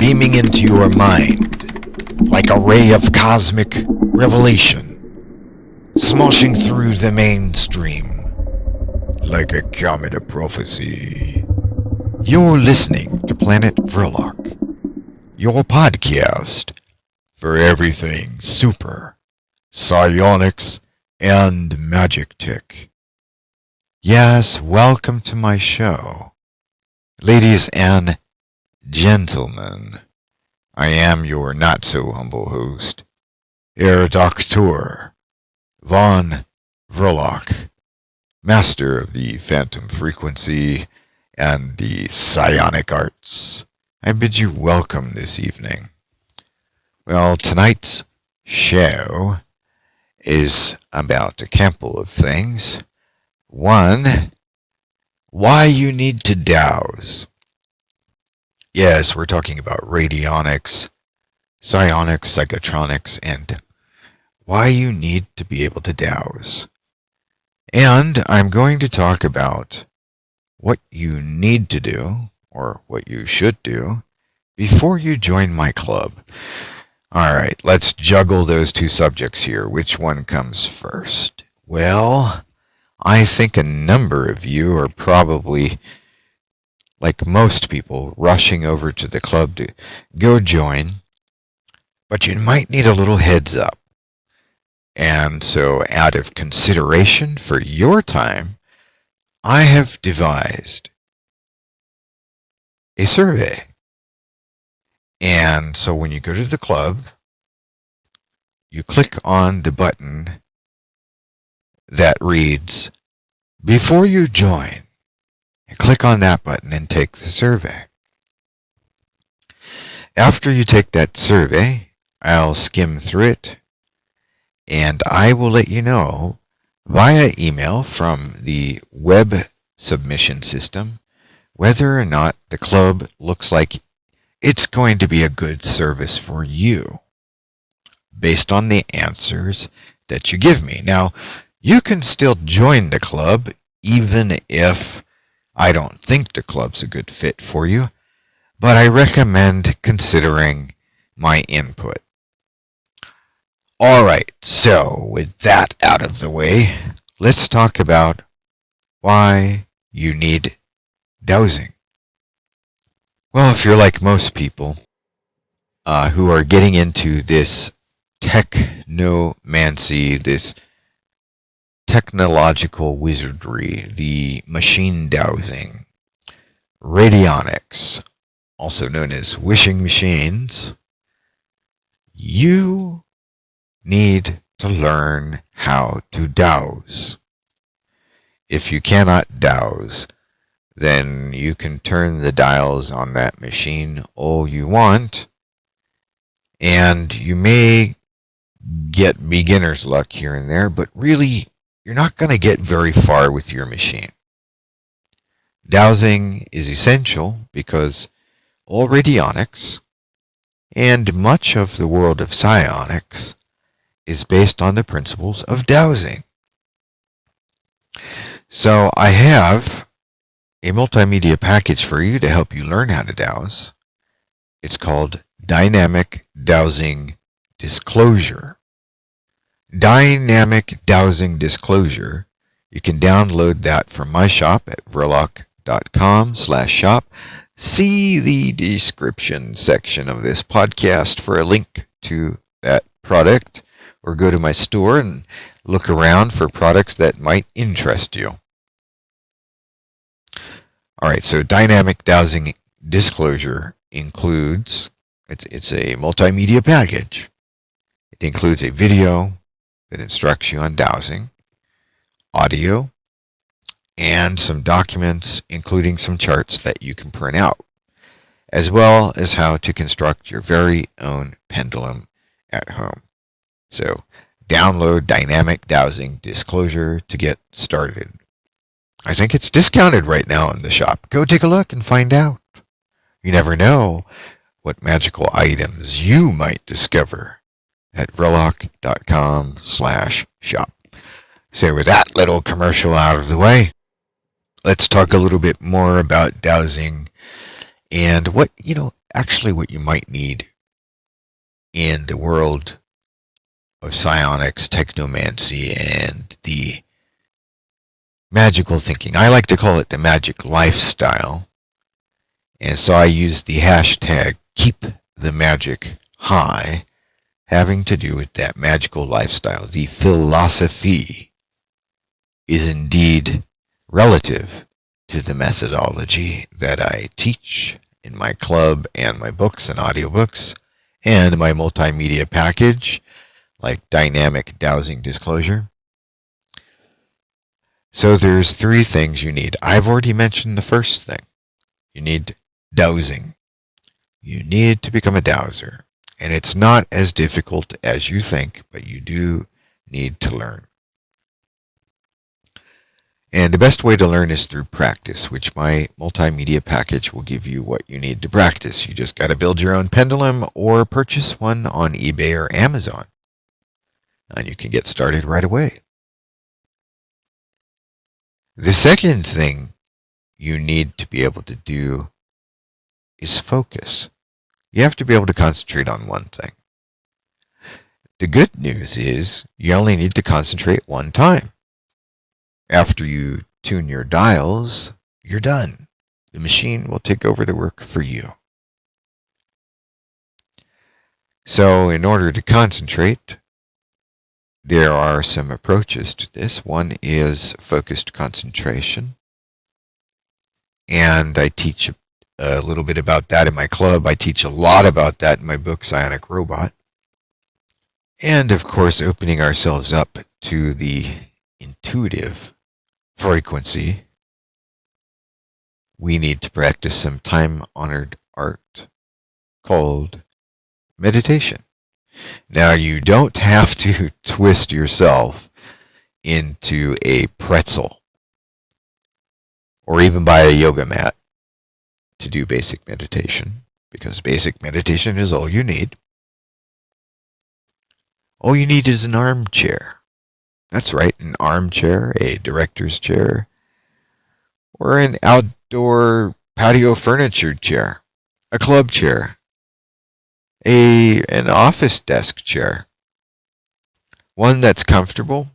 beaming into your mind like a ray of cosmic revelation, smoshing through the mainstream like a comet of prophecy. You're listening to Planet Vrilock, your podcast for everything super, psionics, and magic tech. Yes, welcome to my show. Ladies and gentlemen, I am your not-so-humble host, Herr Doktor von Vrilock, master of the phantom frequency and the psionic arts. I bid you welcome this evening. Well, tonight's show is about a couple of things. One, why you need to douse. Yes, we're talking about radionics, psionics, psychotronics, and why you need to be able to douse. And I'm going to talk about what you need to do, or what you should do, before you join my club. Alright, let's juggle those two subjects here. Which one comes first? Well, I think a number of you are probably, like most people, rushing over to the club to go join, but you might need a little heads up. And so, out of consideration for your time, I have devised a survey. And so when you go to the club, you click on the button that reads, "Before you join," and click on that button and take the survey. After you take that survey, I'll skim through it, and I will let you know via email from the web submission system whether or not the club looks like it's going to be a good service for you based on the answers that you give me. Now, you can still join the club even if I don't think the club's a good fit for you, but I recommend considering my input. Alright, so with that out of the way, let's talk about why you need dowsing. Well, if you're like most people who are getting into this technomancy, this technological wizardry, the machine dowsing, radionics, also known as wishing machines, you need to learn how to douse. If you cannot douse, then you can turn the dials on that machine all you want, and you may get beginner's luck here and there, but really, you're not going to get very far with your machine. Dowsing is essential because all radionics and much of the world of psionics is based on the principles of dowsing. So I have a multimedia package for you to help you learn how to douse. It's called Dynamic Dowsing Disclosure. Dynamic Dowsing Disclosure. You can download that from my shop at vrilock.com/shop. See the description section of this podcast for a link to that product, or go to my store and look around for products that might interest you. Alright, so Dynamic Dowsing Disclosure includes, it's a multimedia package. It includes a video that instructs you on dowsing, audio, and some documents, including some charts that you can print out, as well as how to construct your very own pendulum at home. So, download Dynamic Dowsing Disclosure to get started. I think it's discounted right now in the shop. Go take a look and find out. You never know what magical items you might discover at vrilock.com/shop. So with that little commercial out of the way, let's talk a little bit more about dowsing and what, actually what you might need in the world of psionics, technomancy, and the magical thinking. I like to call it the magic lifestyle. And so I use the hashtag keep the magic high, having to do with that magical lifestyle. The philosophy is indeed relative to the methodology that I teach in my club and my books and audiobooks and my multimedia package like dynamic dowsing disclosure. So there's 3 things you need. I've already mentioned the first thing. You need dowsing. You need to become a dowser. And it's not as difficult as you think, but you do need to learn. And the best way to learn is through practice, which my multimedia package will give you what you need to practice. You just got to build your own pendulum or purchase one on eBay or Amazon. And you can get started right away. The second thing you need to be able to do is focus. You have to be able to concentrate on one thing. The good news is you only need to concentrate one time. After you tune your dials, you're done. The machine will take over the work for you. So in order to concentrate, there are some approaches to this. One is focused concentration. And I teach a little bit about that in my club. I teach a lot about that in my book, Psionic Robot. And of course, opening ourselves up to the intuitive frequency, we need to practice some time-honored art called meditation. Now, you don't have to twist yourself into a pretzel or even buy a yoga mat to do basic meditation, because basic meditation is all you need. All you need is an armchair. That's right, an armchair, a director's chair, or an outdoor patio furniture chair, a club chair, an office desk chair, one that's comfortable,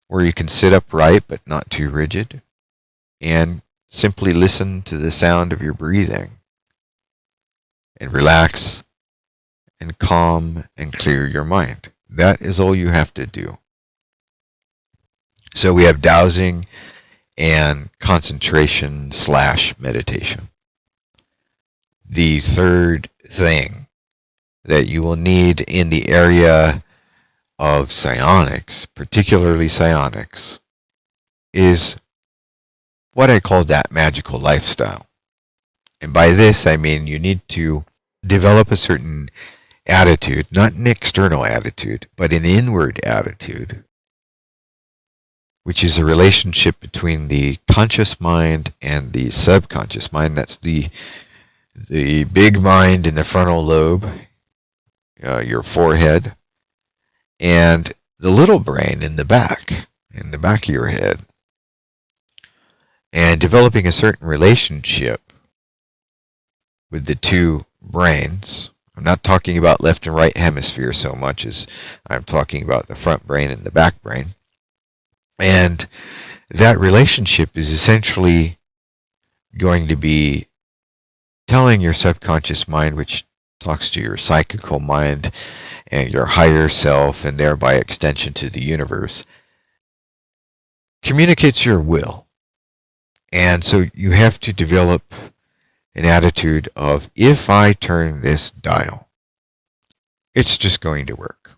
where you can sit upright but not too rigid, and simply listen to the sound of your breathing, and relax, and calm, and clear your mind. That is all you have to do. So we have dowsing and concentration / meditation. The third thing that you will need in the area of psionics, particularly psionics, is what I call that magical lifestyle. And by this I mean you need to develop a certain attitude, not an external attitude, but an inward attitude, which is a relationship between the conscious mind and the subconscious mind. That's the big mind in the frontal lobe, your forehead, and the little brain in the back of your head. And developing a certain relationship with the two brains. I'm not talking about left and right hemisphere so much as I'm talking about the front brain and the back brain. And that relationship is essentially going to be telling your subconscious mind, which talks to your psychical mind and your higher self, and thereby extension to the universe, communicates your will. And so you have to develop an attitude of, if I turn this dial, it's just going to work.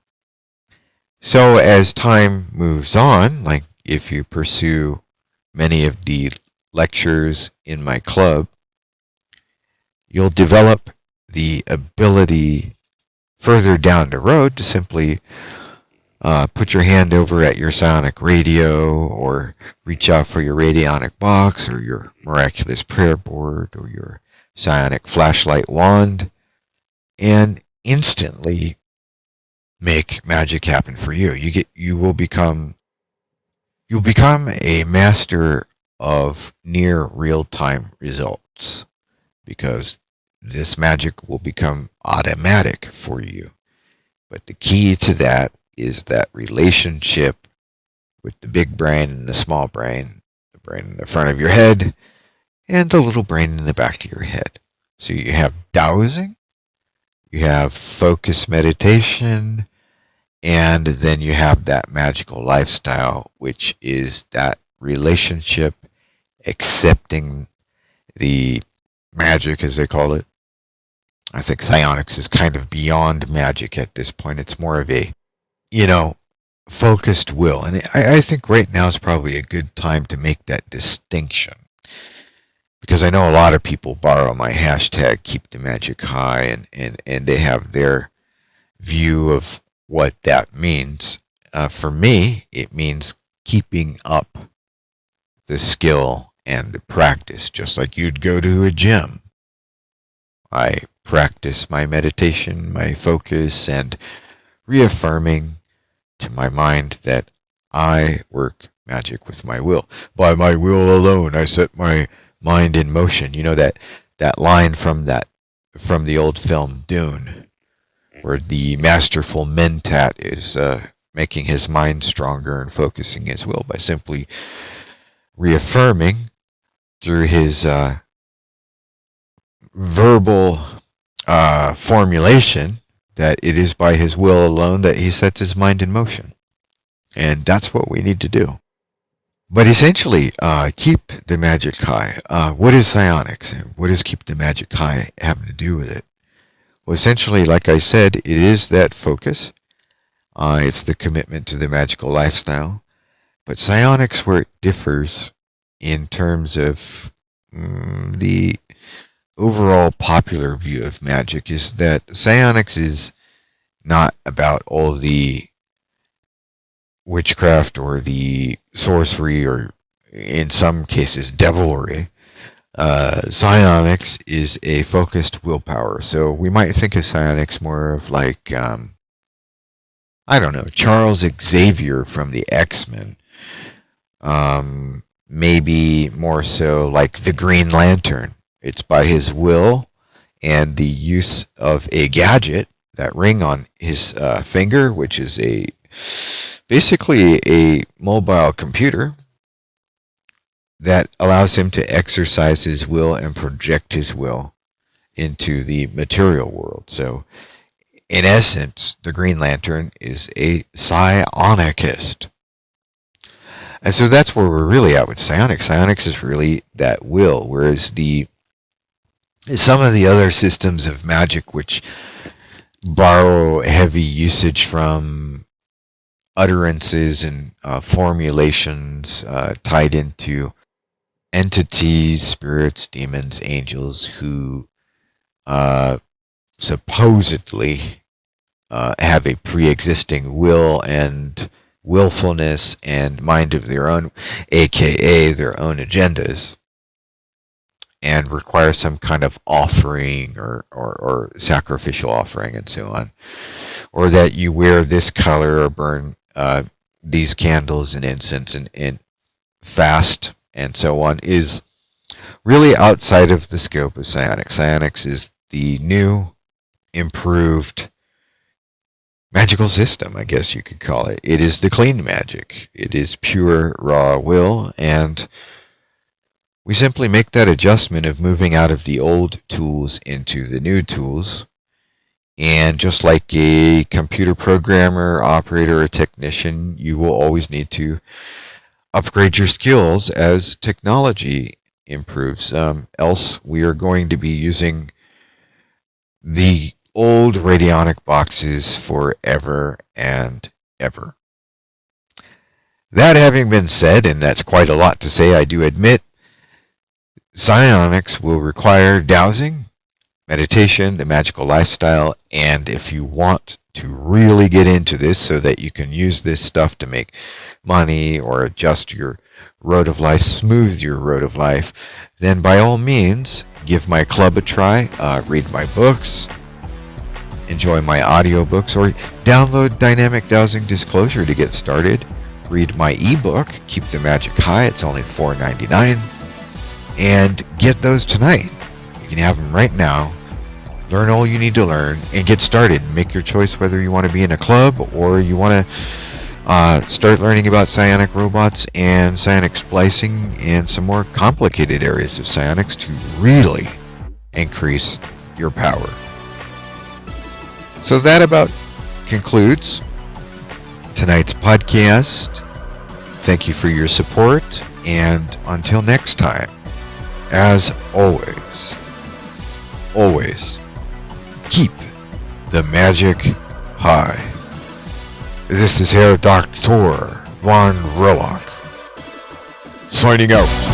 So as time moves on, like if you pursue many of the lectures in my club, you'll develop the ability further down the road to simply put your hand over at your psionic radio, or reach out for your radionic box, or your miraculous prayer board, or your psionic flashlight wand, and instantly make magic happen for you. You'll become a master of near real-time results, because this magic will become automatic for you. But the key to that is that relationship with the big brain and the small brain, the brain in the front of your head and the little brain in the back of your head. So you have dowsing, you have focus meditation, and then you have that magical lifestyle, which is that relationship, accepting the magic, as they call it. I think psionics is kind of beyond magic at this point. It's more of a, focused will. And I think right now is probably a good time to make that distinction. Because I know a lot of people borrow my hashtag, keep the magic high, and they have their view of what that means. For me, it means keeping up the skill and the practice, just like you'd go to a gym. I practice my meditation, my focus, and reaffirming to my mind that I work magic with my will. By my will alone, I set my mind in motion. You know that line from the old film Dune, where the masterful mentat is making his mind stronger and focusing his will by simply reaffirming through his verbal formulation that it is by his will alone that he sets his mind in motion. And that's what we need to do. But essentially, keep the magic high. What is psionics? And what does keep the magic high have to do with it? Well, essentially, like I said, it is that focus. It's the commitment to the magical lifestyle. But psionics, where it differs in terms of the overall popular view of magic, is that psionics is not about all the witchcraft or the sorcery or, in some cases, devilry. Psionics is a focused willpower. So we might think of psionics more of like, Charles Xavier from the X-Men. Maybe more so like the Green Lantern. It's by his will and the use of a gadget, that ring on his finger, which is basically a mobile computer that allows him to exercise his will and project his will into the material world. So, in essence, the Green Lantern is a psionicist. And so that's where we're really at with psionics. Psionics is really that will, whereas some of the other systems of magic which borrow heavy usage from utterances and formulations tied into entities, spirits, demons, angels who supposedly have a pre-existing will and willfulness and mind of their own, aka their own agendas, and require some kind of offering or sacrificial offering and so on. Or that you wear this color or burn these candles and incense and fast and so on, is really outside of the scope of psionics. Psionics is the new, improved magical system, I guess you could call it. It is the clean magic. It is pure, raw will, and we simply make that adjustment of moving out of the old tools into the new tools. And just like a computer programmer, operator, or technician, you will always need to upgrade your skills as technology improves. Else, we are going to be using the old radionic boxes forever and ever. That having been said, and that's quite a lot to say, I do admit, psionics will require dowsing, meditation, the magical lifestyle, and if you want to really get into this so that you can use this stuff to make money or adjust your road of life, smooth your road of life, then by all means, give my club a try, read my books, enjoy my audiobooks, or download Dynamic Dowsing Disclosure to get started. Read my ebook, Keep the Magic High. It's only $4.99. And get those tonight. You can have them right now Learn all you need to learn and get started. Make your choice whether you want to be in a club or you want to start learning about psionic robots and psionic splicing and some more complicated areas of psionics to really increase your power. So that about concludes tonight's podcast. Thank you for your support, and until next time, as always, keep the magic high. This is Herr Doktor von Vrilock, signing out.